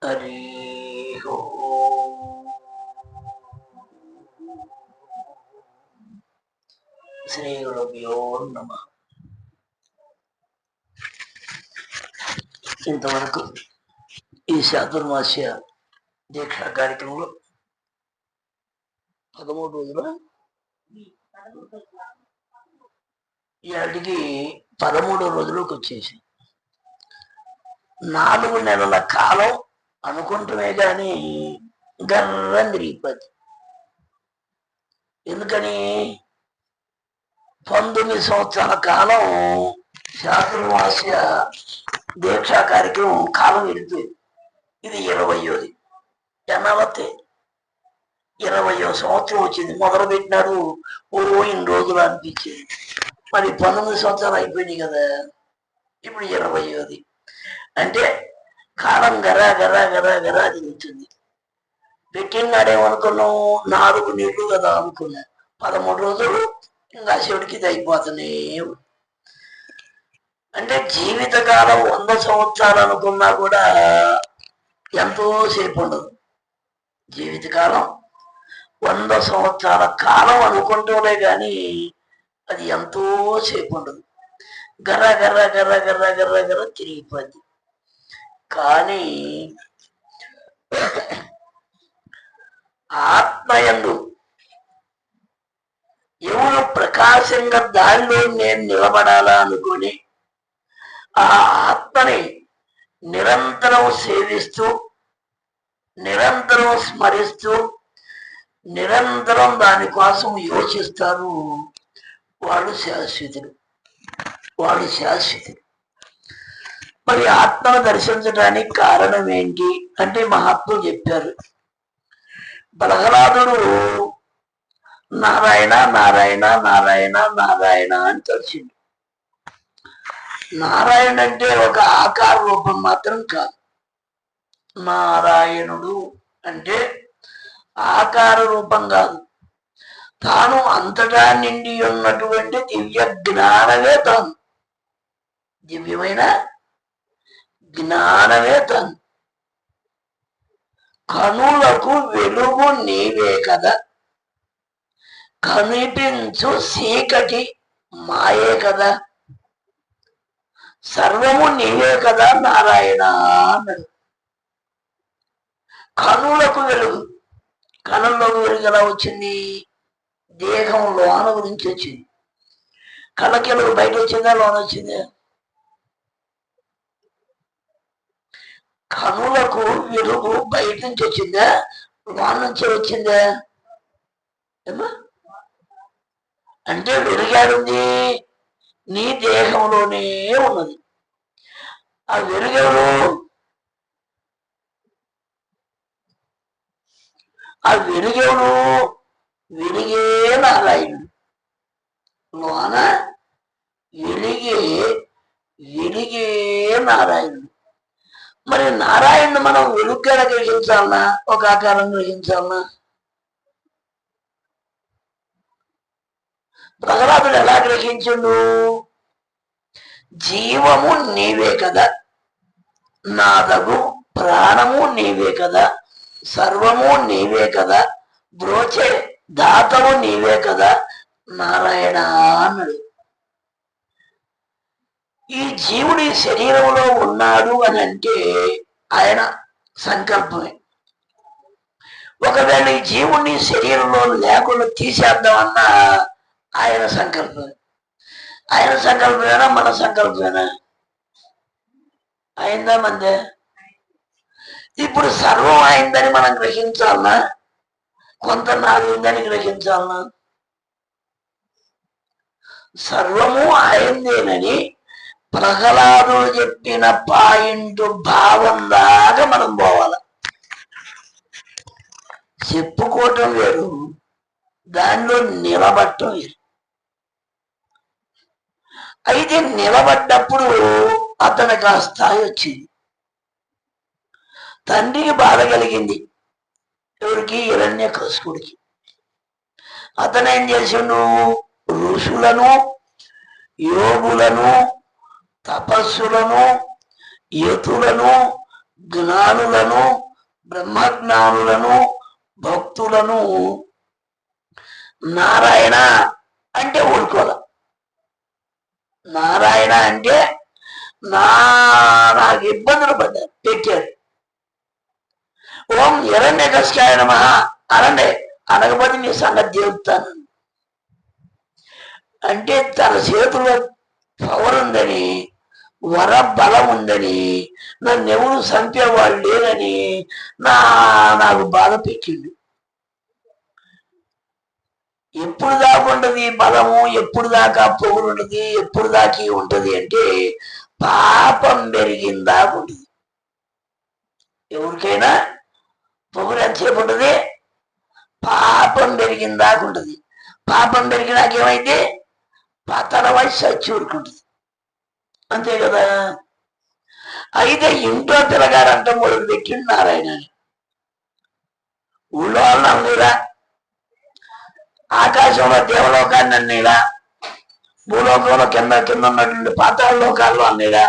హరి శ్రీ గురుభ్యో నమః. ఇంతవరకు ఈ చాతుర్మాస్య దీక్షా కార్యక్రమంలో 13 రోజుల ఇవాటికి 13 రోజులకు వచ్చేసి 4 నెలల కాలం అనుకుంటమే కానీ గర్రం తిరిగిపోద్ది. ఎందుకని 19 సంవత్సరాల కాలం చాతుర్మాస్య దీక్షా కార్యక్రమం కాలం వెళుతుంది. ఇది 20వ ఎన్నావతే 20వ సంవత్సరం వచ్చింది. మొదలు పెట్టినాడు ఇన్ని రోజులు అనిపించేది. మరి 19 సంవత్సరాలు అయిపోయినాయి కదా, ఇప్పుడు 20వ అంటే కాలం గరా గరా గరా గరా తిరుగుతుంది. పెట్టినాడేమనుకున్నాం 4 నెలలు కదా అనుకున్నా, 13 రోజులు ఇంకా శివుడికి ఇది అయిపోతూనే. అంటే జీవితకాలం 100 సంవత్సరాలు అనుకున్నా కూడా ఎంతో సేపు ఉండదు. జీవితకాలం 100 సంవత్సరాల కాలం అనుకుంటూనే కానీ అది ఎంతో సేపు ఉండదు. గర్ర గర్ర గర్ర గర్ర గర్ర గర్ర తిరిగిపోద్ది. కానీ ఆత్మయందు ఎవరు ప్రకాశంగా దారిలో నేను నిలబడాలా అనుకుని ఆ ఆత్మని నిరంతరం సేవిస్తూ, నిరంతరం స్మరిస్తూ, నిరంతరం దానికోసం యోచిస్తారు. వాళ్ళు శాశ్వతులు. మరి ఆత్మను దర్శించడానికి కారణం ఏంటి అంటే మహాత్ములు చెప్పారు. ప్రహ్లాదుడు నారాయణ నారాయణ నారాయణ నారాయణ అని తలిచిండు. నారాయణ అంటే ఒక ఆకార రూపం మాత్రం కాదు. నారాయణుడు అంటే ఆకార రూపం కాదు, తాను అంతటా నిండి ఉన్నటువంటి దివ్య జ్ఞానమే తాను. దివ్యమైన జ్ఞానమే తాను. కనులకు వెలుగు నీవే కదా, కనిపించు చీకటి మాయే కదా, సర్వము నీవే కదా నారాయణ అన్నాడు. కనులకు వెలుగు. కనుల్లోకి వెలుగు ఎలా వచ్చింది? దేహం లోన గురించి వచ్చింది. కళ్ళకి వెలుగు బయట వచ్చిందా లోన వచ్చిందా? కనులకు వెలుగు బయట నుంచి వచ్చిందా లోన నుంచి వచ్చిందా? అంటే వెలుగాడుంది నీ దేహంలోనే ఉన్నది. ఆ వెలుగెవరు? ఆ వెలుగెవరు? వెలుగే నారాయణుడు. లోన వెలిగే నారాయణుడు. మరి నారాయణుడు మనం వెలుగ్గా గ్రహించాలనా ఒక ఆకారం గ్రహించాలనా? ప్రహ్లాదుడు ఎలా గ్రహించుండు? జీవము నీవే కదా, నాదగు ప్రాణము నీవే కదా, సర్వము నీవే కదా, బ్రోచే దాతము నీవే కదా నారాయణ అన్నాడు. ఈ జీవుడి శరీరంలో ఉన్నాడు అని అంటే ఆయన సంకల్పమే. ఒకవేళ ఈ జీవుడిని శరీరంలో లేకుండా తీసేద్దామన్నా ఆయన సంకల్పమే. ఆయన సంకల్పమేనా మన సంకల్పమేనా? అయిందా మందే? ఇప్పుడు సర్వం అయిందని మనం గ్రహించాలనా కొంత నాది ఉందని గ్రహించాలనా? సర్వము అయిందేనని ప్రహ్లాదుడు చెప్పిన పాయింట్ భావం దాకా మనం పోవాలి. చెప్పుకోవటం వేరు, దానిలో నిలబడటం వేరు. అయితే నిలబడ్డప్పుడు అతనికి ఆ స్థాయి వచ్చింది. తండ్రికి బాధ కలిగింది. ఎవరికి? హిరణ్యకశిపుడికి. అతను ఏం చేసిండు? ఋషులను, యోగులను, తపస్సులను, యతులను, జ్ఞానులను, బ్రహ్మజ్ఞానులను, భక్తులను నారాయణ అంటే ఊరుకోల. నారాయణ అంటే నాకు ఇబ్బందులు పెట్టాడు. ఓం హిరణ్యకశిపాయ నమః అనండి, అనకపోతే నీ సంగతి చెబుతాను అంటే తన చేతిలో పవర్ ఉందని, వర బలం ఉందని, నన్ను ఎవరు చంపేవాళ్ళు లేదని నాకు బాధ పెట్టిండు. ఎప్పుడు దాకా ఉండదు బలము, ఎప్పుడు దాకా పొగులు ఉండదు, ఎప్పుడు దాకా ఉంటది అంటే పాపం పెరిగిందాకా ఉంటుంది. ఎవరికైనా పొగులు ఎంతసేపు ఉంటుంది? పాపం పెరిగిందాకా ఉంటుంది. పాపం పెరిగినాక ఏమైతే పతన వయసు చచ్చి ఊరుకుంటుంది, అంతే కదా. అయితే ఇంట్లో పిల్లగాడంట మొదలు పెట్టిండు నారాయణ. ఊళ్ళో వాళ్ళని అన్నీరా, ఆకాశంలో దేవలోకాన్ని అన్నీరా, భూలోకంలో కింద కింద ఉన్నటువంటి పాతాళ లోకాల్లో అన్నీరా,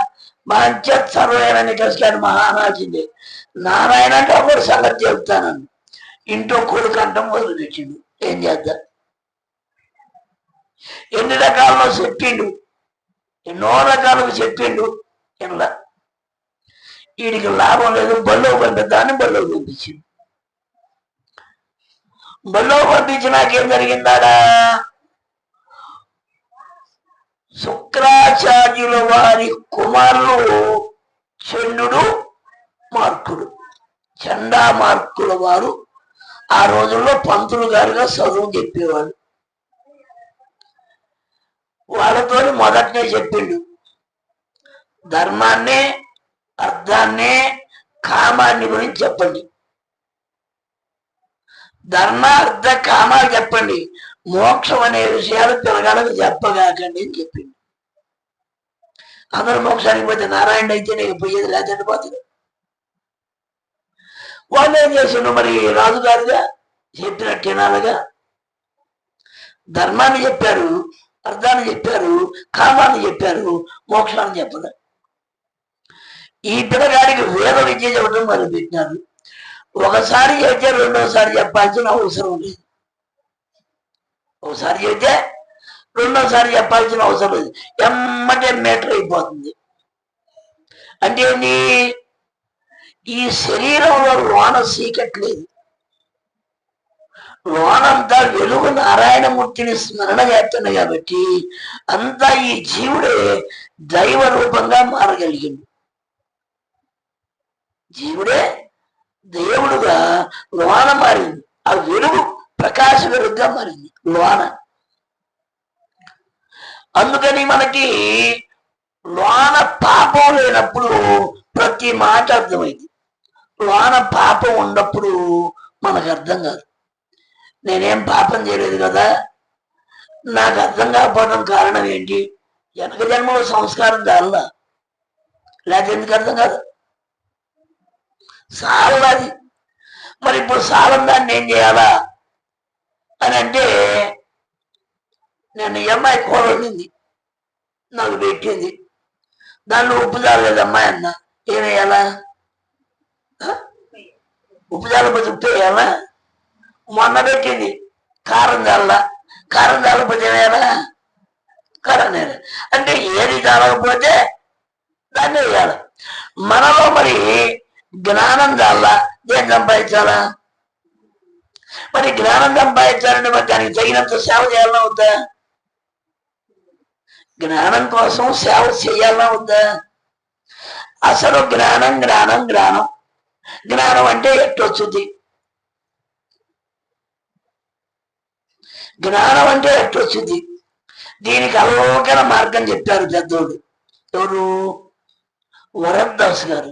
మంచి సర్వైన కష్టాన్ని మహారాజుంది. నారాయణ అంటే ఒకటి సంగతి చెబుతానని ఇంట్లో కొడుకు అంటాం మొదలు పెట్టిండు. ఏం చేద్దాం? ఎన్ని రకాలలో చెప్పిండు, ఎన్నో రకాలకు చెప్పిండు. ఇలా వీడికి లాభం లేదు, బల్లో పంపిద్దాన్ని బల్లో పంపించిండు. బల్లో పంపించినాకేం జరిగిందాడా? శుక్రాచార్యుల వారి కుమారులు చండుడు, మార్కుడు. చండా మార్కుల వారు ఆ రోజుల్లో పంతులు గారుగా చదువు చెప్పేవాడు. వాళ్ళతో మొదటనే చెప్పిండు, ధర్మాన్ని, అర్థాన్ని, కామాన్ని గురించి చెప్పండి. ధర్మ, అర్థ, కామాలు చెప్పండి, మోక్షం అనే విషయాలు పిల్లగాళ్ళకు చెప్పగాకండి అని చెప్పిండు. అందరూ మోక్షానికి పోతే నారాయణ అయితే నీకు పోయేది లేదండి పోతుంది. వాళ్ళు ఏం చేసిండు మరి? రాజుగారుగా చెప్పినట్టేనాలుగా ధర్మాన్ని చెప్పారు, అర్థాన్ని చెప్పారు, కామాన్ని చెప్పారు, మోక్షాన్ని చెప్పరు. ఈ పిల్లగాడికి వేద విద్య చెప్పడం మొదలు పెట్టినారు. ఒకసారి చెప్తే రెండోసారి చెప్పాల్సిన అవసరం లేదు. ఒకసారి చెప్తే రెండోసారి చెప్పాల్సిన అవసరం లేదు, ఎమ్మటే మీటర్ అయిపోతుంది. అంటే ఈ శరీరంలో లోన చీకట్లేదు, లోనంతా వెలుగు నారాయణమూర్తిని స్మరణ చేస్తుంది కాబట్టి అంతా ఈ జీవుడే దైవ రూపంగా మారగలిగింది. జీవుడే దేవుడుగా లోన మారింది. ఆ వెలుగు ప్రకాశ వెలుగుగా మారింది లోన. అందుకని మనకి లోన పాపం లేనప్పుడు ప్రతి మాట అర్థమైంది. లోన పాపం ఉన్నప్పుడు మనకు అర్థం కాదు. నేనేం పాపం చేయలేదు కదా, నాకు అర్థం కాకపోవడం కారణం ఏంటి? వెనక జన్మలో సంస్కారం దానిలా, లేకపోతే ఎందుకు అర్థం కాదు? సాలది. మరి ఇప్పుడు సాలం దాన్ని ఏం చేయాలా అని అంటే, నేను అమ్మాయి కూర వండింది, నాకు పెట్టింది, దానిలో ఉప్పు చాలలేదమ్మాయి అన్న, ఏమేయాలా? ఉప్పు చాలకపోతే ఉప్పు వేయాలా? మొన్న పెట్టింది కారం చాల, కారం చాలకపోతే ఏమేయాలా? కారం వేయాలి. అంటే ఏది చాలకపోతే దాన్ని వేయాలి. మనలో మరి జ్ఞానం చాలా, దేని సంపాదించాలా? మరి జ్ఞానం సంపాదించాలంటే మరి దానికి తగినంత సేవ చేయాలన్నా వద్దా? జ్ఞానం కోసం సేవ చేయాలన్నా వద్దా? అసలు జ్ఞానం జ్ఞానం జ్ఞానం జ్ఞానం అంటే ఎట్టొచ్చుద్ది? జ్ఞానం అంటే ఎట్టొచ్చుద్ది? దీనికి అలోకన మార్గం చెప్పారు పెద్దోడు. ఎవరు? వరదాస్ గారు.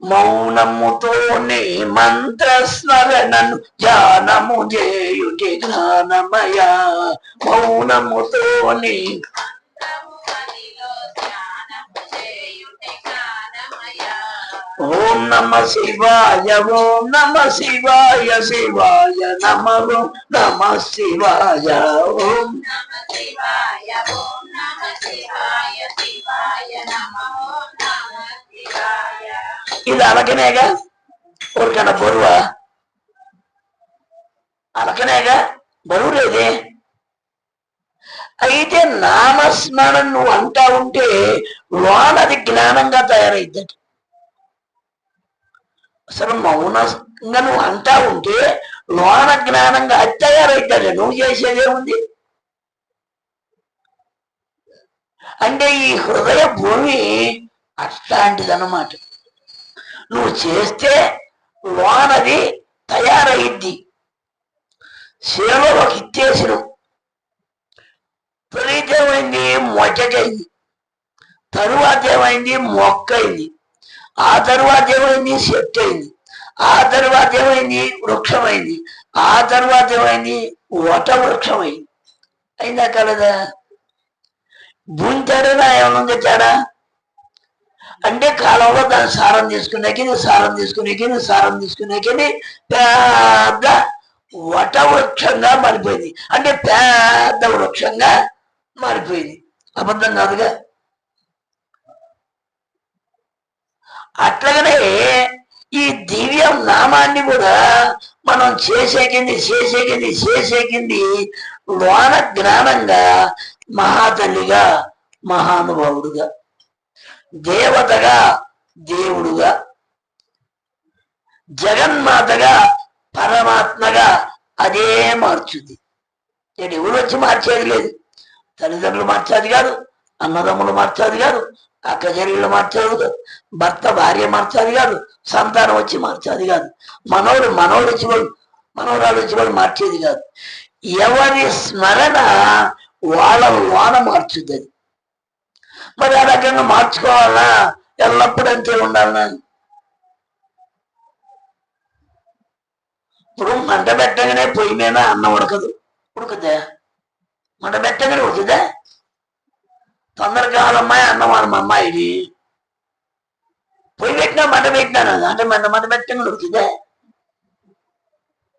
మౌనముతోనే మంత్రస్మరణను ధ్యానము చేయుటే జ్ఞానమయ. మౌనముతోనే ఓం నమ శివాయ, ఓం నమ శివాయ, శివాయ నమ, ఓం నమ శివాయ, ఓం నమ శివాయ, ఓం నమ శివాయ, శివాయ నమ, ఓం నమ ఇది అలకనేగా, ఊరికన్నా బరువా? అలకనేగా, బరువు లేదే. అయితే నామస్మరణ నువ్వు అంటా ఉంటే లోనది జ్ఞానంగా తయారైద్ది. అసలు మౌనంగా నువ్వు అంటా ఉంటే లోన జ్ఞానంగా అది తయారైద్ది. నువ్వు చేసేదేముంది అంటే ఈ హృదయ భూమి అట్లాంటిదన్నమాట. నువ్వు చేస్తే లోనది తయారైద్ది. సేవలోకి ఇచ్చేసిన తొలిత ఏమైంది, మొచ్చకైంది. తరువాత ఏమైంది, మొక్కైంది. ఆ తరువాత ఏమైంది, చెట్టు అయింది. ఆ తరువాత ఏమైంది, వృక్షమైంది. ఆ తరువాత ఏమైంది, వట వృక్షమైంది. అయిందా కలదా? భూమి తేడా ఏమన్నా తేడా అంటే కాలంలో దాని సారం తీసుకునేకి సారం తీసుకునేకి సారం తీసుకునేకి పెద్ద వట వృక్షంగా మారిపోయింది. అంటే పెద్ద వృక్షంగా మారిపోయింది. అబద్ధం కాదుగా. అట్లాగనే ఈ దివ్య నామాన్ని కూడా మనం చేసేకింది లోన జ్ఞానంగా మహాతల్లిగా, మహానుభావుడుగా, దేవతగా, దేవుడుగా, జగన్మాతగా, పరమాత్మగా అదే మార్చుద్ది. ఎవరు వచ్చి మార్చేది లేదు. తల్లిదండ్రులు మార్చేది కాదు, అన్నదమ్ములు మార్చేది కాదు, అక్క చెల్లెళ్ళు మార్చేది కాదు, భర్త భార్య మార్చేది కాదు, సంతానం వచ్చి మార్చేది కాదు, మనోరాలు వచ్చి కూడా మార్చేది కాదు. ఎవరి స్మరణ వాళ్ళ లోన మార్చుద్ది. అది మరి ఆ రకంగా మార్చుకోవాలా? ఎల్లప్పుడూ అంతే ఉండాలనా? ఇప్పుడు మంట పెట్టగానే పొయ్యి మీద అన్నం ఉడకదా? మంట పెట్టగానే ఉడుకుదా? తొందరగా కావాలమ్మాయి అన్నం వాళ్ళ అమ్మాయిది పొయ్యి పెట్టినా మంట పెట్టినాను అంటే మంట పెట్టగానే ఉడుకుదా?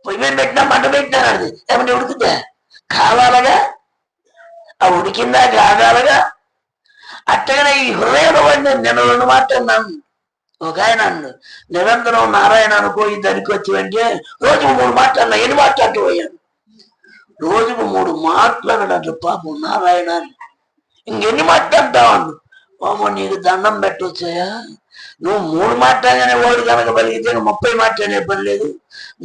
పొయ్యి మీద పెట్టినా మంట పెట్టినాను అది ఏమంటే ఉడుకుదా? కావాలగా, ఆ ఉడికిందా కాగాలగా. అట్టగానే ఈ హృదయంలో నేను 2 మాట్లాడినాను. ఒక ఆయన అన్నాడు, నిరంతరం నారాయణ అనుకో దానికి వచ్చి అంటే రోజుకు 3 మాట్లాడినా. ఎన్ని మాట్లాడుతూ పోయాను? రోజుకు 3 మాట్లాడాడు పాపం నారాయణ. ఇంకెన్ని మాట్లాడతావు? పాపం నీకు దండం పెట్టొచ్చాయా? నువ్వు 3 మాట్లాడగానే వాడు కనుక బలిగితే 30 మాట్లాడే పని లేదు.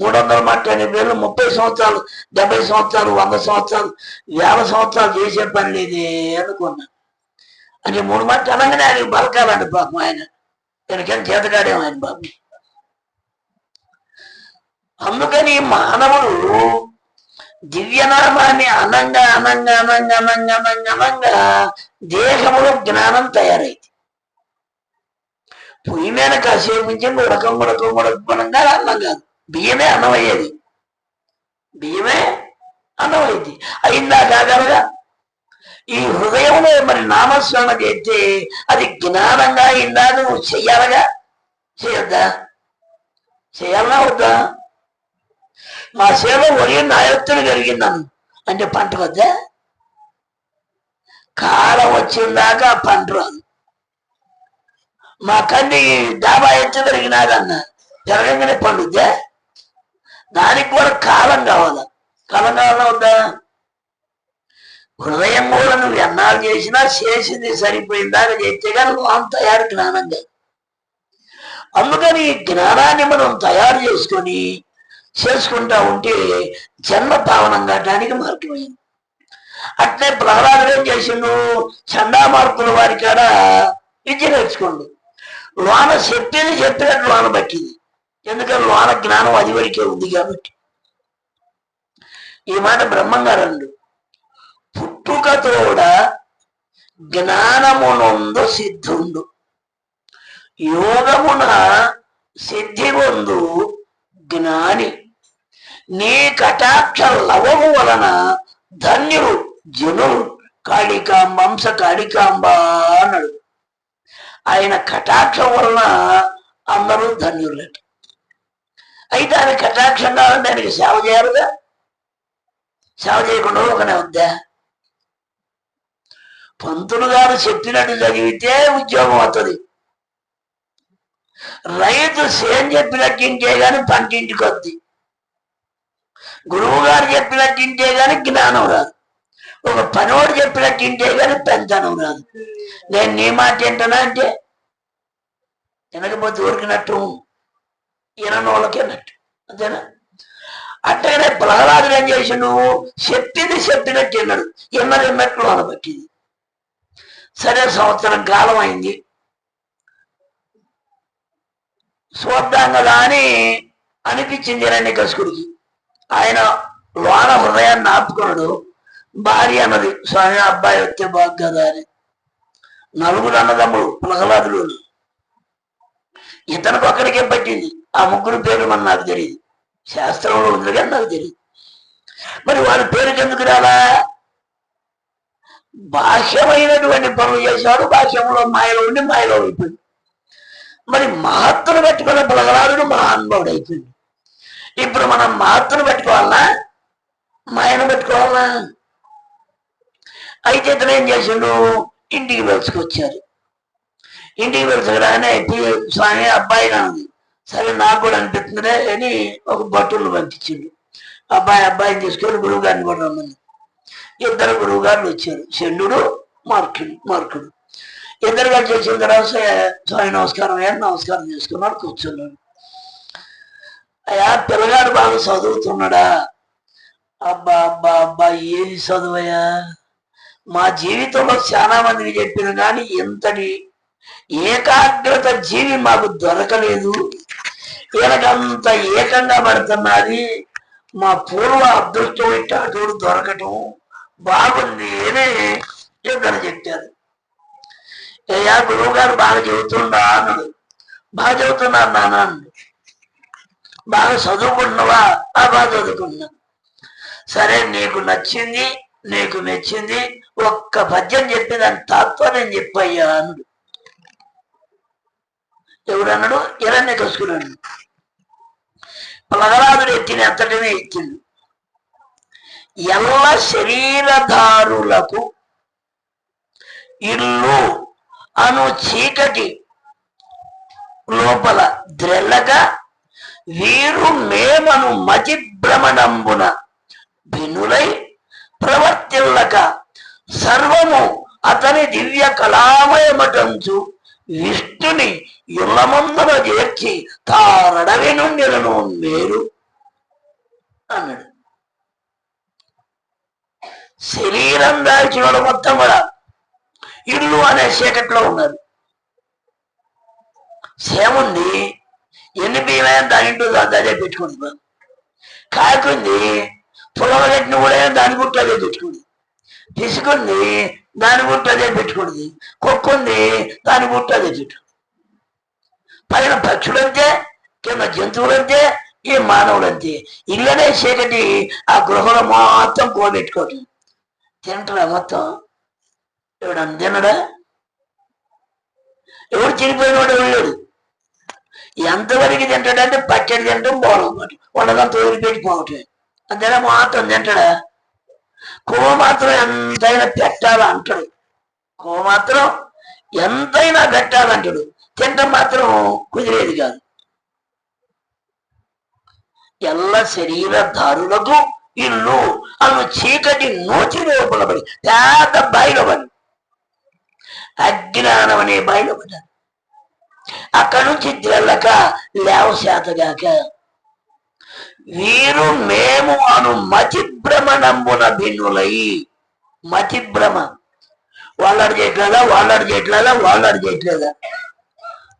300 మాట్లాడే పేర్లు 30 సంవత్సరాలు, 70 సంవత్సరాలు, 100 సంవత్సరాలు, 50 సంవత్సరాలు చేసే పని లేదే అనుకున్నా. అంటే 3 మాట్లాడగానే ఆయనకి బలకాలండి పాపం. ఆయన వెనకని చేతగాడేమో ఆయన బాబు. అందుకని మానవుడు దివ్యనామాన్ని అనంగా దేహములో జ్ఞానం తయారైంది. పొయ్యి మీద కాసేపు నుంచి ఉడకంగా అన్నం కాదు, బియ్యమే అన్నమయ్యేది. అయిందా కాగలగా? ఈ హృదయంలో మరి నామస్మరణ చేస్తే అది జ్ఞానంగా అయిందా? నువ్వు చెయ్యాలగా, చేయొద్దా? చేయాలన్నా వద్దా? మా సేవ ఒరి నా ఎత్తున కలిగిందను అంటే పంట వద్దా? కాలం వచ్చిందాకా పంట రాదు. మా కంది డాబా ఎత్తు పెరిగినాదన్నా జరగంగానే పండుద్దా? దానికి కూడా కాలం కావాలా వద్దా? హృదయం కూడా నువ్వు ఎన్నాళ్ళు చేసినా చేసింది సరిపోయిందాక చేస్తే కానీ లోన తయారు జ్ఞానంగా. అందుకని ఈ జ్ఞానాన్ని మనం తయారు చేసుకుంటా ఉంటే జన్మ పావనం కావడానికి మార్గమైంది. అట్లే ప్రహ్లాదుడు ఏం చేసిండు? చండామార్పుల వారి కాడ విద్య నేర్చుకోండు. లోన చెప్పినట్టు లోన పట్టింది. ఎందుకంటే లోన జ్ఞానం అది వరకే ఉంది కాబట్టి. ఈ మాట బ్రహ్మంగారు అండు, పుట్టుకతోడ జ్ఞానమునందు సిద్ధుండు, యోగమున సిద్ధి పొందు జ్ఞాని, నీ కటాక్ష లవము వలన ధన్యులు జనులు కాళికాంబంశ కాళికాంబ అన్నాడు. ఆయన కటాక్షం వలన అందరూ ధన్యులట. అయితే ఆయన కటాక్షం కావాలంటే ఆయనకి సేవ చేయాలిగా. సేవ చేయకుండా ఒకనే వద్దా? పంతులు గారు చెప్పినట్టు చదివితే ఉద్యోగం అవుతుంది. రైతు సేం చెప్పినట్టు ఇంటే గాని పంటింటికి వద్ది, గురువు గారు చెప్పినట్టు ఇంటే గాని జ్ఞానం రాదు, ఒక పనివాడు చెప్పినట్టు ఇంటే గాని పెంచనం రాదు. నేను నీ మాట ఏంటనా అంటే వినకపోతే ఊరికినట్టు విననోళ్ళకేనట్టు, అంతేనా? అట్టగానే ప్రహ్లాదుడు ఏం చేసి నువ్వు చెప్పింది చెప్పినట్టు విన్నాడు, విన్నట్లు అనబట్టింది. సరే సంవత్సరం కాలం అయింది, చూద్దాం కదా అని అనిపించింది హిరణ్యకశిపుడికి. ఆయన లోన హృదయాన్ని ఆపుకున్నాడు. భార్య అన్నది, స్వామి అబ్బాయి వస్తే బాగు కదా అని. నలుగురు అన్నదమ్ముడు ప్రహ్లాదులు, ఇతనికి ఒక్కడికే పట్టింది. ఆ ముగ్గురు పేరు మన నాకు తెలియదు, శాస్త్రంలో ఉంది కానీ నాకు తెలియదు. మరి వాళ్ళ పేరుకి ఎందుకు రాలా? బాహ్యమైనటువంటి పనులు చేశాడు, బాహ్యంలో మాయలో ఉండి మాయలో అయిపోయింది. మరి మహత్తును పెట్టుకున్న ప్రహ్లాదుడు మహానుభావుడు అయిపోయింది. ఇప్పుడు మనం మహత్తును పెట్టుకోవాలనా మాయను పెట్టుకోవాలనా? అయితే ఇతను ఏం చేసిండు, ఇంటికి పిలుచుకొచ్చారు. ఇంటికి పిలుచుకురానే స్వామి అబ్బాయి నాది, సరే నాకు కూడా అనిపిస్తుందే అని ఒక భటులు పంపించిండు. అబ్బాయిని తీసుకొని గురువు గారిని కూడా రమ్మని. ఇద్దరు గురువు గారులు వచ్చారు, చంద్రుడు మార్కుడు. ఇద్దరు గారు చేసిన తర్వాత స్వామి నమస్కారం అయ్యా, నమస్కారం చేసుకున్నాడు, కూర్చున్నాడు. అయ్యా పిల్లగాడు బాగా చదువుతున్నాడా? అబ్బా అబ్బా అబ్బా ఏది చదువయ్యా, మా జీవితంలో చాలా మందికి చెప్పిన కానీ ఇంతటి ఏకాగ్రత జీవి మాకు దొరకలేదు, ఈయనకంత ఏకంగా పడుతున్నది, మా పూర్వ అదృష్టం ఇట్టాటోడు దొరకటం బాగుంది అని ఇద్దరు చెప్పారు. అయ్యా గురువు గారు బాగా చెబుతుండా అన్నాడు. బాగా చదువుతున్నారు నాన్న అన్నాడు. బాగా చదువుకుంటున్నావా? బాగా చదువుకుంటున్నా. సరే నీకు నచ్చింది, నీకు మెచ్చింది ఒక్క పద్యం చెప్పి దాని తాత్పర్యం చెప్పయ్యా అన్నాడు. ఎవరన్నాడు? హిరణ్యకశిపుడు అన్నాడు. ప్రహ్లాదుడు ఎత్తిన అంతటినే ఎత్తిండు. ఎల్ల శరీరధారులకు ఇల్లు అను చీకటి లోపల ద్రెల్లగా వీరు మేమను మతి భ్రమణంబున భిన్నులై ప్రవర్తిల్లక సర్వము అతని దివ్య కళామయమటంచు విష్ణుని యుల్లమందున చేర్చి తారడవి నుండిలను మేరు అన్నాడు. శరీరం దాల్చినోడు మొత్తం కూడా ఇల్లు అనే చీకట్లో ఉన్నారు. సేముంది, ఎన్ని బియ్యమే దాని ఇంటూ అదే పెట్టుకుంది. కాకుంది పులవగట్టిని కూడా దాని గుట్టు అదే పెట్టుకుంది. పిసుకుంది దాని గుట్టు అదే పెట్టుకుంది. కుక్కుంది దాని గుట్టు అదే పెట్టుకుంది. పైన పక్షులంతే, కింద జంతువులంతే, ఈ మానవులంతే. ఇల్లనే చీకటి ఆ గృహంలో మొత్తం కోబెట్టుకోవటం. తింటారా మొత్తం? ఎవడు తినడా? ఎవడు చనిపోయినవాడు వెళ్ళాడు. ఎంతవరకు తింటాడంటే పచ్చడి తింటాం, బోలం వండదంతా వదిలిపెట్టిపోవటం. అంతేనా? మాత్రం తింటాడా? కొవ్వు మాత్రం ఎంతైనా పెట్టాలంటాడు. కొవ్వు మాత్రం ఎంతైనా పెట్టాలంటాడు. తింటం మాత్రం కుదిరేది కాదు. ఎల్ల శరీరధారులకు ఇల్లు అను చీకటి నోచి లోపలబడి పెద్ద బాయిలో పడి అజ్ఞానం అనే బాయిలో పడ్డారు. అక్కడి నుంచి తెల్లక లేవశాతగాక వీరు మేము అను మతి భ్రమణంబున భిన్నులై. మతి భ్రమ, వాళ్ళాడు చేయట్లేదా, వాళ్ళాడు చేయట్లేదా, వాళ్ళాడు చేయట్లేదా,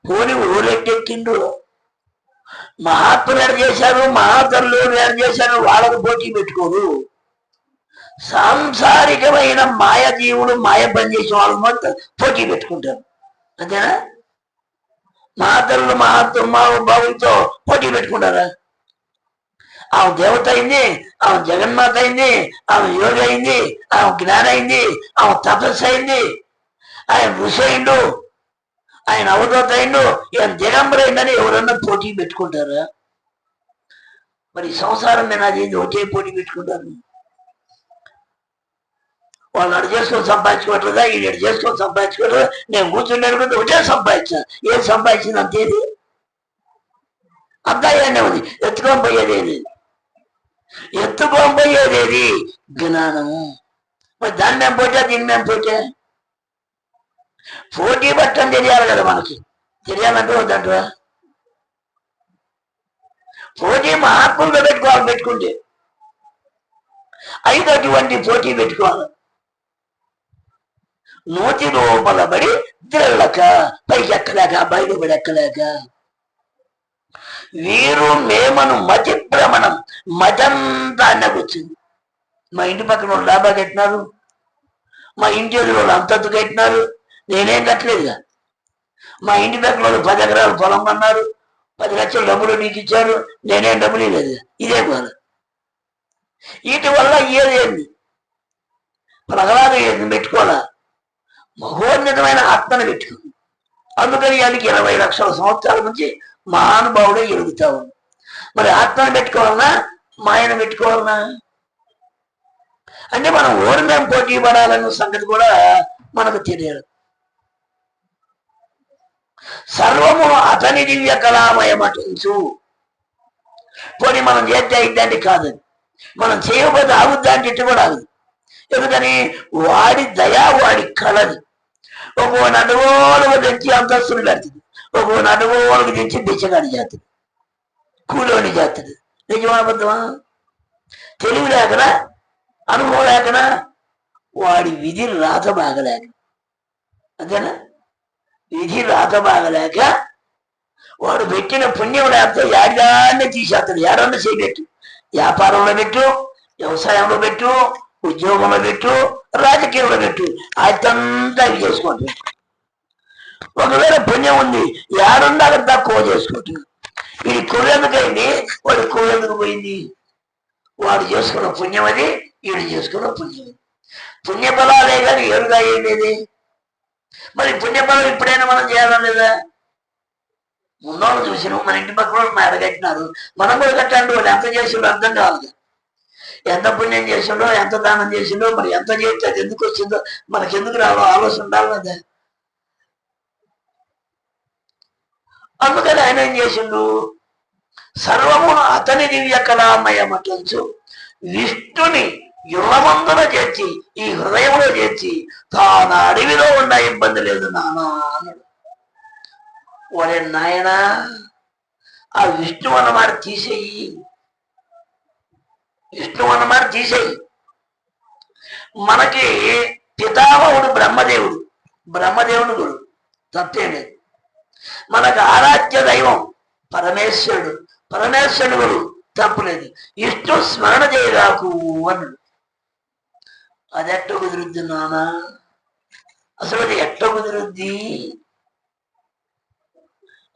పోని ఊరెట్టెక్కిండు. మహాత్ములు ఏడు చేశారు, మహాతరులు ఏడు చేశారు, వాళ్ళకు పోటీ పెట్టుకోరు. సాంసారికమైన మాయ జీవులు మాయ పని చేసే వాళ్ళు మొత్తం పోటీ పెట్టుకుంటారు. అంతేనా? మహాతరులు మహాబాబులతో పోటీ పెట్టుకుంటారా? ఆమె దేవత అయింది, ఆమె జగన్మాత అయింది, ఆమె యోగి అయింది, ఆమె జ్ఞానం అయింది, ఆమె తపస్సు అయింది, ఆయన ఋషి అయిండు, ఆయన అవధూత అయిండు, ఈయన దిగంబర అయిందని ఎవరన్నా పోటీ పెట్టుకుంటారా? మరి సంసారం మీద అది ఒకటే పోటీ పెట్టుకుంటారు. వాళ్ళు అడు చేసుకొని సంపాదించుకోవట్లేదా, ఈయన చేసుకొని సంపాదించుకోవట్లేదా? నేను కూర్చుండే ఒకటే సంపాదించాను. ఏం సంపాదించింది అంతేది? అబ్బాయి ఉంది. ఎత్తుకొని పోయేదేది? ఎత్తుకొని పోయేదేది జ్ఞానము. మరి దాన్ని మేము పోతే దీన్ని మేము పోతే పోటీ పట్టని తెలియాలి కదా మనకి. తెలియాలంటే వద్దంటారా? పోటీ మహాత్ములతో పెట్టుకుంటే 5 అటువంటి పోటీ పెట్టుకోవాలి. నూతి లోపల పడి తిరగలేక, పైకి ఎక్కలేక, బయటపడి ఎక్కలేక, వీరు మేమను మతి భ్రమణం, మతంతా అన్నకొచ్చింది. మా ఇంటి పక్కన వాళ్ళు డాబా కట్టినారు, మా ఇంటి ఎదురు వాళ్ళు అంతత్తు కట్టినారు, నేనేం కట్టలేదుగా. మా ఇంటి పక్కన వాళ్ళు 10 ఎకరాలు పొలం అన్నారు, 10 లక్షలు డబ్బులు నీకు ఇచ్చారు, నేనేం డబ్బులు ఇవ్వలేదు. ఇదే కాదు. వీటి వల్ల ఏదేంది ప్రహ్లాదం ఏది పెట్టుకోవాలా? మహోన్నతమైన ఆత్మను పెట్టుకుంది. అందుకని ఆయనకి 20 లక్షల సంవత్సరాల నుంచి మహానుభావుడే ఎరుగుతా ఉంది. మరి ఆత్మను పెట్టుకోవాలన్నా మాయను పెట్టుకోవాలన్నా? అంటే మనం ఓడి మేము పోటీ పడాలన్న సంగతి కూడా మనకు తెలియదు. సర్వము అతని దివ్య కళామయమటించు. పోనీ మనం చేస్తే ఇద్దంటే కాదని, మనం చేయకపోతే ఆగుద్దా అంటే ఇట్టు కూడా ఆగుదు. ఎందుకని? వాడి దయా వాడి కళది. ఒక్కో నడుగోలకు తెచ్చి అంతస్తులు పెడుతుంది, ఒక్కో నడుగోలకు తెచ్చి బిచ్చగాడి చేస్తుంది, కూలోని చేస్తుంది. నిజమా అబద్ధమా? తెలివి లేకనా, అనుభవం లేకనా, వాడి విధి రాత బాగలేక. అంతేనా? విధి రాత బాగలేక వాడు పెట్టిన పుణ్యం లేకపోతే యాడిదాన్ని తీసేస్తాడు. ఏడన్నా చేయబెట్టు, వ్యాపారంలో పెట్టు, వ్యవసాయంలో పెట్టు, ఉద్యోగంలో పెట్టు, రాజకీయంలో పెట్టు, అదంతా అవి చేసుకుంటాడు. ఒకవేళ పుణ్యం ఉంది, ఏడుండి అక్కడ తక్కువ చేసుకుంటాడు. ఇది కొవ్వెందుకైంది, వాడు కొవ్వెందుకు పోయింది? వాడు చేసుకున్న పుణ్యం అది, వీడు చేసుకున్న పుణ్యం. పుణ్యఫలాలే కానీ ఎరుగా ఏమేది? మరి పుణ్యఫలం ఇప్పుడైనా మనం చేయాలా లేదా? ఉన్నోళ్ళు చూసినాం, మన ఇంటి పక్కన వాళ్ళు మేడ కట్టినారు, మనం కూడా కట్టాలి. వాళ్ళు ఎంత చేసిండో అర్థం కావాలి. ఎంత పుణ్యం చేసిండో, ఎంత దానం చేసిండో, మరి ఎంత చేస్తే అది ఎందుకు వచ్చిందో మనకెందుకు రావో ఆలోచన ఉండాలి కదా. అందుకని ఆయన ఏం చేసిండు? సర్వము అతని దివ్య కళామయమటంచు విష్ణుని యువమందున చేర్చి, ఈ హృదయంలో చేర్చి, తాను అడవిలో ఉన్న ఇబ్బంది లేదు నానా అన్నాడు. ఒరే నాయనా, ఆ విష్ణు అన్నమాట తీసేయి, విష్ణు అన్నమాట తీసేయి. మనకి పితామహుడు బ్రహ్మదేవుడు, బ్రహ్మదేవుడు గుడు, తప్పేం లేదు. మనకు ఆరాధ్య దైవం పరమేశ్వరుడు, పరమేశ్వరుడు గుడు, తప్పులేదు. విష్ణు స్మరణ చేయరాకు అన్నాడు. అది ఎట్ట కుదురుద్ది నానా? అసలు అది ఎట్ట కుదురుద్ది?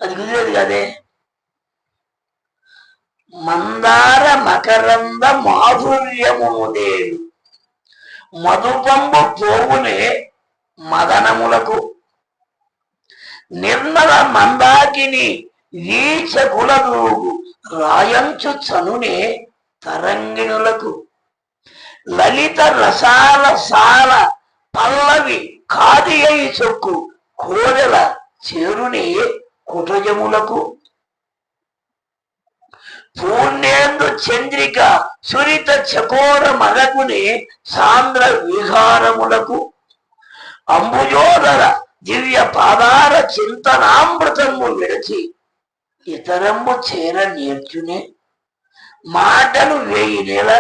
అది కుదిరేది కదే. మందార మకరంద మాధుర్యముదేడు మధుపంబు పోవునే మదనములకు నిర్మల మందాకిని వీచకులదూగు రాయంచు చనునే తరంగిణులకు లలిత రసాల సాల పల్లవి కాది అయి చొక్కు కోడెల చేరునే కుటజములకు పూర్ణేందు చంద్రిక సురిత చకోర మగకుని సాంద్ర విహారములకు అంబుజోదర దివ్య పాదార చింతనామృతము విడచి ఇతరము చేర నేర్చునే మాటలు 1000 నెల.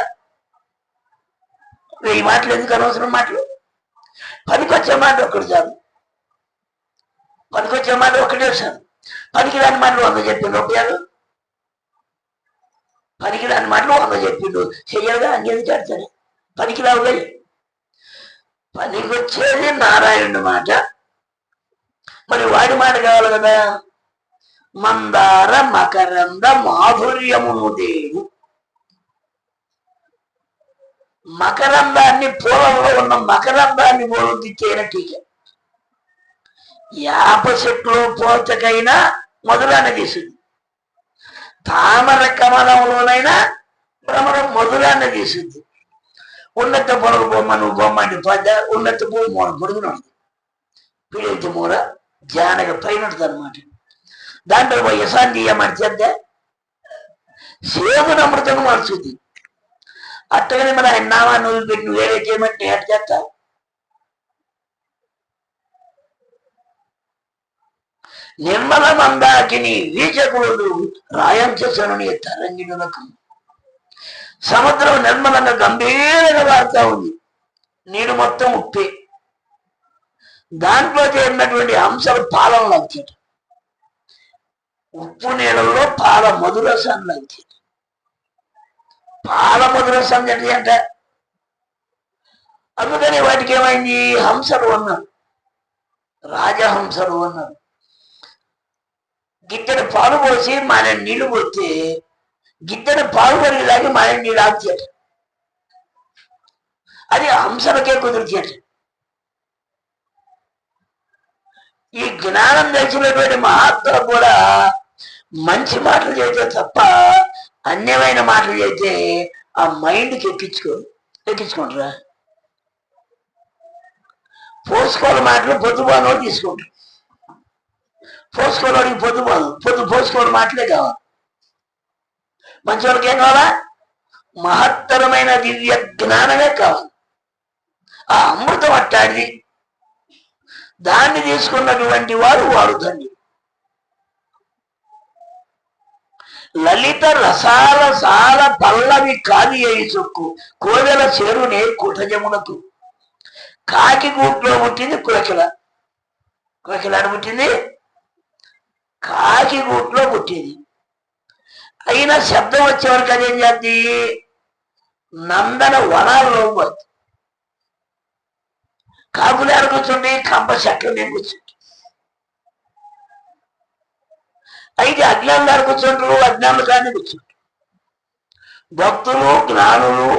1000 మాటలు ఎందుకు అనవసరం మాటలు? పనికొచ్చే మాట ఒక్కటి చాలు, పనికొచ్చే మాట ఒక్కటే చాలు. పనికిరాని మాటలు 100 చెప్పిండు ఉపయోగం. పనికిరాని మాటలు 100 చెప్పిండు, చెయ్యగా అంగేది కడతాడు. పనికిరావు కదా. పనికొచ్చేది నారాయణుడి మాట, మరి వాడి మాట కావాలి కదా. మందార మకరంద మాధుర్యమును దేవు. మకరందాన్ని, పూలంలో ఉన్న మకరందాన్ని పోలొద్దిచ్చేన టీక. యాప చెట్లు పోతకైనా మధురాన్ని తీసుంది, తామర కమలంలోనైనా భ్రమణం మధురాన్ని తీసుంది. ఉన్నత పొలం బొమ్మ నువ్వు బొమ్మండి పద్ద, ఉన్నత పువ్వు మూల పొడుగున ఉంటుంది, పిడితే మూల జానగ పైన ఉంటుంది అనమాట. దాంట్లో పోయి యశాన్ని తీయమని చేద్దా సేవను అమృతం మార్చుద్ది. అట్టగానే మరి ఆయన నామాన్ని వదిలిపెట్టి నువ్వు వేరే చేయమంటే ఏట చేస్తా? నిర్మల మందాకిని వీచకుడు రాయంచనుని తరంగిణులకు. సముద్రం నిర్మలంగా గంభీరంగా వాడుతూ ఉంది. నీరు మొత్తం ఉప్పే. దాంట్లో చేరినటువంటి అంశాలు పాలనలు అవుతాయి. ఉప్పు నీళ్ళలో పాల మధురసాన్ని అవుతాయి. పాల మధురసం అంటే అందుకని వాటికి ఏమైంది? హంసలు అన్నారు, రాజహంసలు అన్నారు. గిద్దెడు పాలు పోసి మన నీళ్లు పోతే గిద్దెడు పాలు పరిగిలాగి మన నీళ్ళు ఆగుతాడు. అది హంసలకే కుదురుతాడు. ఈ జ్ఞానం తెలిసినటువంటి మహాత్ములు కూడా మంచి మాటలు చేస్తే తప్ప అన్యమైన మాటలు చేస్తే ఆ మైండ్కి ఎక్కించుకుంటారా? పోసుకోవాలి మాటలు పొద్దుబాను తీసుకుంటారు. పోసుకోవడానికి పోసుకోవడం మాటలే కావాలి. మంచి వాళ్ళకి ఏం కావాలా? మహత్తరమైన దివ్య జ్ఞానమే కావాలి. ఆ అమృతం అట్టాడిది. దాన్ని తీసుకున్నటువంటి వారు ధన్యుడు. లలిత రసాల సాల పల్లవి కాది అయి చొక్కు కోవెల చేరునే కుటజమునకు. కాకి గూట్లో పుట్టింది కులకిల. కులకిలాడ పుట్టింది కాకి గూట్లో పుట్టింది. అయినా శబ్దం వచ్చేవరకు అదేం చేద్ది? నందన వనాల్లో పోద్ది. కాకులు ఎక్కడ కూర్చుండి? కంప చెట్ల మీద కూర్చుండి. అయితే అజ్ఞానులు ఎక్కడ కూర్చుంటారు? అజ్ఞానులు కానీ కూర్చుంటారు. భక్తులు, జ్ఞానులు,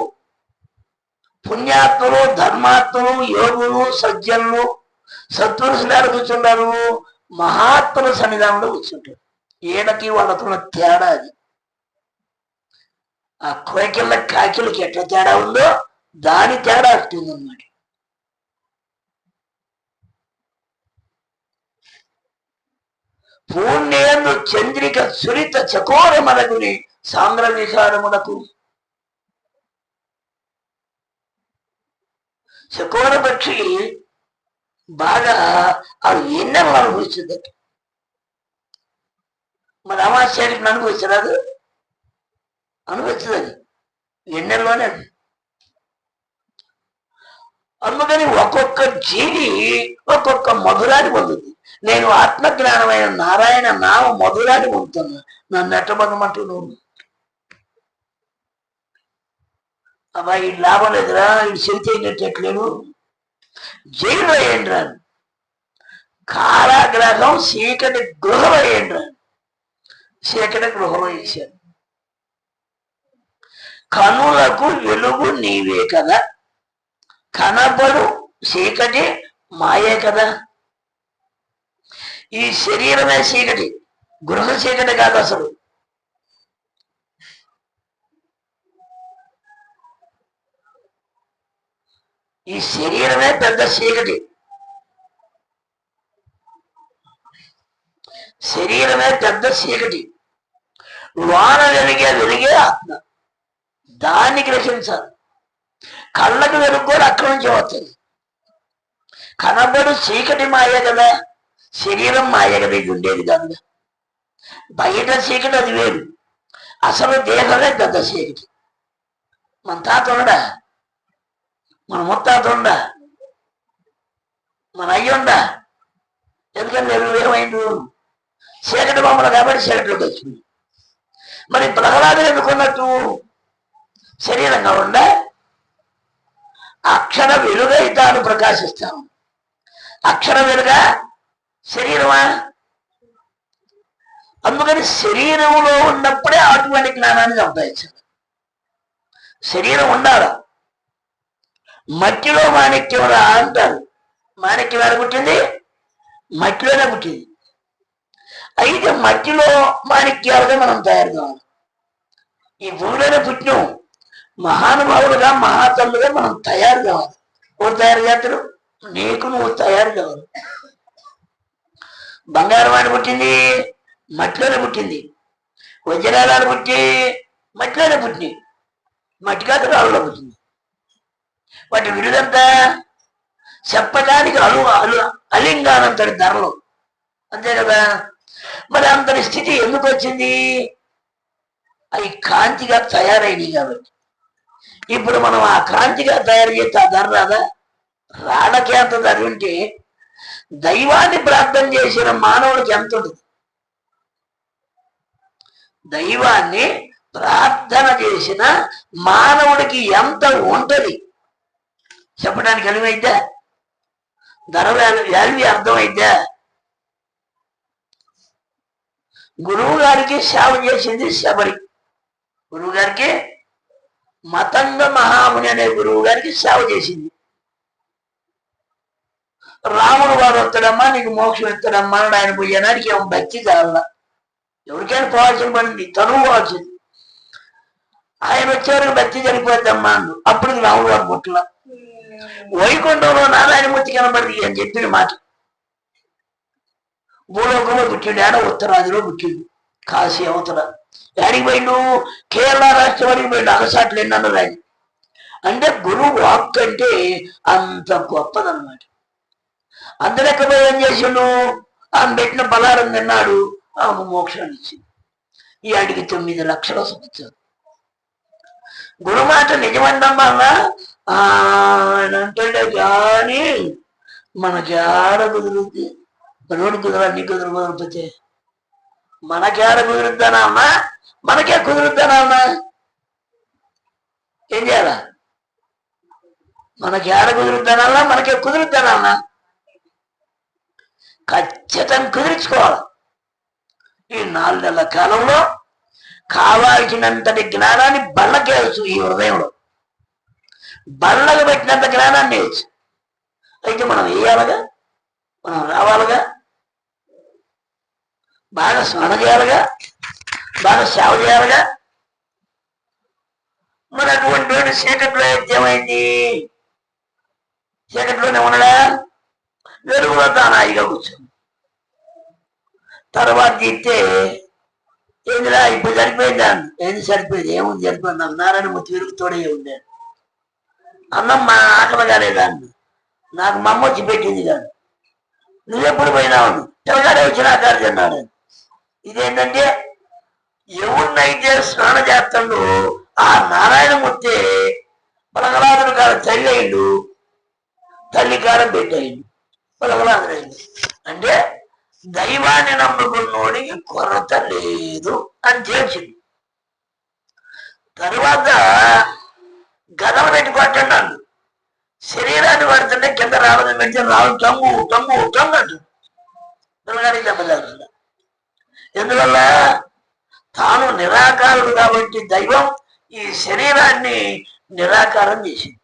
పుణ్యాత్ములు, ధర్మాత్ములు, యోగులు, సజ్జనులు, సత్పురుషులు ఎక్కడ కూర్చుంటారు? మహాత్ముల సన్నిధానంలో కూర్చుంటారు. ఈయనకి వాళ్ళకున్న తేడా అది. ఆ కోకిళ్ళ కాకిలకి ఎట్లా తేడా ఉందో దాని తేడా అట్టుందన్నమాట. పూర్ణేందు చంద్రిక సురిత చకోర మనగుని సాంద్ర విహారమునకు. చకోర పక్షి బాగా అది ఎన్నెలను అనుభవిస్తుందట. మరి అమావాస్యానికి అనుభవించరాదు? అనుభవిస్తుంది. అది ఎన్నెల్లోనే. అందుకని ఒక్కొక్క జీవి ఒక్కొక్క మధురాన్ని పొందుతుంది. నేను ఆత్మజ్ఞానమైన నారాయణ నామ మధురాన్ని పొందుతున్నా. నన్ను ఎట్టబొందమంటూ నువ్వు అబ్బా ఈ లాభం లేదురా, ఇది చెబితేటట్లేను, జైలు వేయండి రాను, కారాగ్రహం చీకటి గృహం వేయండి రాను. చీకటి గృహం వేశాను. కనులకు వెలుగు నీవే కదా, కనబడు చీకటి మాయే కదా. ఈ శరీరమే చీకటి, గృహ చీకటి కాదు అసలు. ఈ శరీరమే పెద్ద చీకటి. శరీరమే పెద్ద చీకటి. లోన వెలిగే ఆత్మ. దాన్ని గ్రహించాలి. కళ్ళకు వెలుగు కూడా అక్కడి నుంచి వస్తుంది. కనబడు చీకటి మాయ కదా, శరీరం మాయ కదా, ఇది ఉండేది కాదు. బయట చీకటి అది వేరు, అసలు దేహమే పెద్ద చీకటి. మన తాత ఉండడా, మన ముత్తాత ఉండా, మన అయ్యుండా. ఎందుకంటే ఏమైంది? చీకటి బొమ్మలు కాబట్టి చీకటిలోకి వచ్చింది. మరి ప్రహ్లాదులు ఎందుకున్నట్టు శరీరంగా ఉండా అక్షర వెలుగై తాను ప్రకాశిస్తాను. అక్షర వెలుగా శరీరమా? అందుకని శరీరంలో ఉన్నప్పుడే అటువంటి జ్ఞానాన్ని సంపాదించాలి. శరీరం ఉండాల. మట్టిలో మాణిక్యం రా అంటారు. మాణిక్యం ఎలా పుట్టింది? మట్టిలోనే పుట్టింది. అయితే మట్టిలో మాణిక్యాలుగా మనం తయారు కావాలి. ఈ భూమిలోనే పుట్టినాం. మహానుభావులుగా మహాతల్లుగా మనం తయారు కావాలి. ఎవరు తయారు చేస్తారు? నీకు నువ్వు తయారు కావాలి. బంగారం అని పుట్టింది, మట్టిలోనే పుట్టింది. వజ్రాలు పుట్టి మట్టిలోనే పుట్టినాయి, మట్టి కాదు రాళ్ళలో పుట్టింది. వాటి విలుదంతా చెప్పడానికి అలింగానంతటి ధరలు, అంతే కదా. మరి అంతటి స్థితి ఎందుకు వచ్చింది? అవి కాంతిగా తయారైనవి కాబట్టి. ఇప్పుడు మనం ఆ కాంతిగా తయారు చేస్తే ఆ ధర రాదా? రాళ్ళకి అంత ధర ఉంటే దైవాన్ని ప్రార్థన చేసిన మానవుడికి ఎంత ఉంటుంది? దైవాన్ని ప్రార్థన చేసిన మానవుడికి ఎంత ఉంటది చెప్పడానికి అనువైద్దా? ధర వాల్యూ అర్థమైద్దా? గురువు గారికి సేవ చేసింది శబరి. గురువు గారికి మతంగ మహాముని అనే గురువు గారికి సేవ చేసింది. రాముడు వాడు వస్తాడమ్మా, నీకు మోక్షం ఎత్తాడమ్మా అని ఆయన పోయేనాడికి ఏమో భక్తి కావాల. ఎవరికైనా పోవాల్సిన పడింది, తనువు పోవాల్సింది. ఆయన వచ్చేవరకు భక్తి చనిపోద్దమ్మా అన్ను. అప్పుడు రాముడు వాడు పుట్ల వైకుంఠంలో నారాయణమూర్తి కనబడి అని చెప్పిన మాట. భూలోకంలో పుట్టిండు, ఆడ ఉత్తరాదిలో పుట్టిండు, కాశీ అవతల. యాడికి పోయిండు? కేరళ రాష్ట్రం వరకు పోయిండు. అలసాట్లు ఎన్నన్నారు ఆయన. అంటే గురువు వాక్ అంటే అంత గొప్పదన్నమాట. అందరెక్కపోయి ఏం చేసిండు? ఆమె పెట్టిన బలారం తిన్నాడు, ఆమె మోక్షాన్ని ఇచ్చింది. ఈ ఆడికి 9 లక్షల సంవత్సరం. గురుమాట నిజమన్నమ్మా ఆయన అంటాడే కానీ మనకి ఆడ కుదురుద్ది. మనోడు కుదరాలి, నీ కుదరకపోతే మనకి ఆడ కుదురుద్దానా అమ్మా? మనకే కుదురుద్దానా అమ్మా? ఏం చేయాలా? మనకి ఆడ కుదురుద్దానా? మనకే కుదురుద్దానా అమ్మా? ఖచ్చితంగా కుదిరించుకోవాలి. ఈ 4 నెలల కాలంలో కావాల్సినంతటి జ్ఞానాన్ని బళ్ళకేయచ్చు. ఈ హృదయంలో బళ్ళకు పెట్టినంత జ్ఞానాన్ని వేయచ్చు. అయితే మనం వేయాలగా, మనం రావాలిగా, బాగా స్మరణ చేయాలిగా, బాగా సేవ చేయాలిగా. మరి అటువంటి చీకట్లో ఏమైంది? చీకట్లోనే ఉండడా? వెలుగులో తానాయిగా కూర్చోండి. తర్వాత తీస్తే ఏందిరా ఇప్పుడు సరిపోయిందా? ఏంది సరిపోయింది? ఏముంది సరిపోయింది? నాకు నారాయణమూర్తి వెలుగు తోడే ఉండాను. అన్నం మా ఆకలి కాలేదా? నాకు మా అమ్మ వచ్చి పెట్టింది కాదు. నువ్వెప్పుడు పోయినావు? తెల్లగాడే వచ్చి నా కారు తిన్నాడు. ఇదేంటంటే ఎవరినైతే స్నాన చేస్తాడు ఆ నారాయణమూర్తి పలకలాదుడు కాడ తల్లి అయిండు, తల్లి కారం పెట్టయిండు, పలకలాదుడైంది. అంటే దైవాన్ని నమ్ముకున్నోడికి కొరత లేదు అని తెలిసింది. తరువాత గదం పెట్టి కొట్టండి. శరీరాన్ని పడుతుంటే కింద రావడం పెడితే రావు టంగు టంగు టంగు అంటు పిల్లగాడికి దెబ్బతాడుతుంది. ఎందువల్ల? తాను నిరాకారుడు కాబట్టి దైవం ఈ శరీరాన్ని నిరాకారం చేసింది.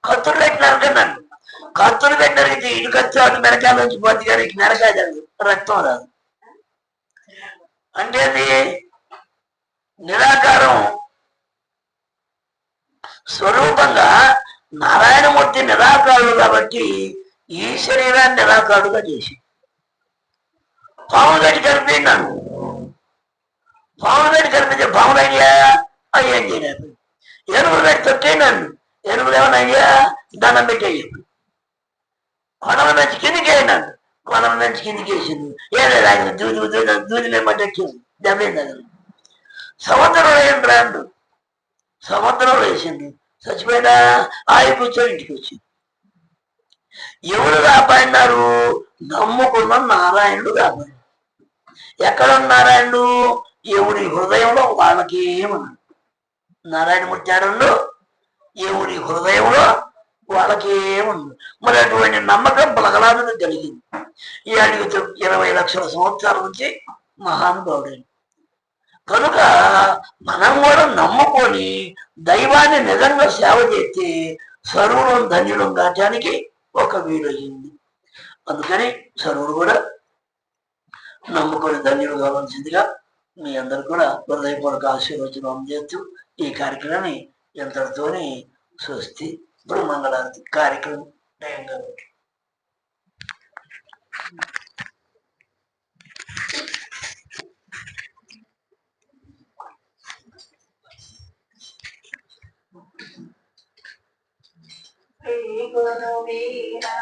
కత్తులు పెట్టినారు నన్ను, కత్తులు పెట్టినరిగితే ఇటు కత్తి అటు మెరకాల నుంచి పోతే కానీ మెరకాయ జరగదు, రక్తం రాదు. అంటే నిరాకారం స్వరూపంగా నారాయణమూర్తి నిరాకారుడు కాబట్టి ఈ శరీరాన్ని నిరాకారుడుగా చేసి పాము గట్టి కలిపినాను. పాము గట్టి కలిపితే పాములు అయ్యా అయ్యేం చేయలేదు. ఏనుగులు పెట్టి తొక్కేనాను. ఏనుగులు ఏమన్నా అయ్యా దండం పెట్టేయప్పుడు కొనల నుంచి కిందికి అయినాను. కొనల నుంచి కిందికి వేసింది. ఏలేదు ఆయన దూది మేమట్టెక్కింది, దెబ్బేంది అది. సముద్రంలో ఏం రాండు, సముద్రంలో వేసింది. చచ్చిపోయినా ఆయి కూర్చొని ఇంటికి వచ్చింది. ఎవరు కాపాడినారు? నమ్ముకున్న నారాయణుడు కాపాడు. ఎక్కడ నారాయణుడు? ఎవరి హృదయంలో వాళ్ళకి ఏమన్నాడు. నారాయణమూర్తి ఆడండు ఎవరి హృదయంలో వాళ్ళకి ఏమన్నాడు. మరి అటువంటి నమ్మకం పలకలాదని కలిగింది. ఈ అడిగితే 20 లక్షల సంవత్సరాల నుంచి మహానుభావుడైంది. కనుక మనం కూడా నమ్ముకొని దైవాన్ని నిజంగా సేవ చేస్తే సర్వులం ధన్యులం కావటానికి ఒక వీలయ్యింది. అందుకని సర్వుడు కూడా నమ్ముకొని ధన్యులు కావాల్సిందిగా మీ అందరు కూడా హృదయపూర్వక ఆశీర్వచనం అందజేస్తూ ఈ కార్యక్రమాన్ని ఎంతటితోని స్వస్తి. ఇప్పుడు మంగళారతి కార్యక్రమం నయంగా శ్రీ గురువీరా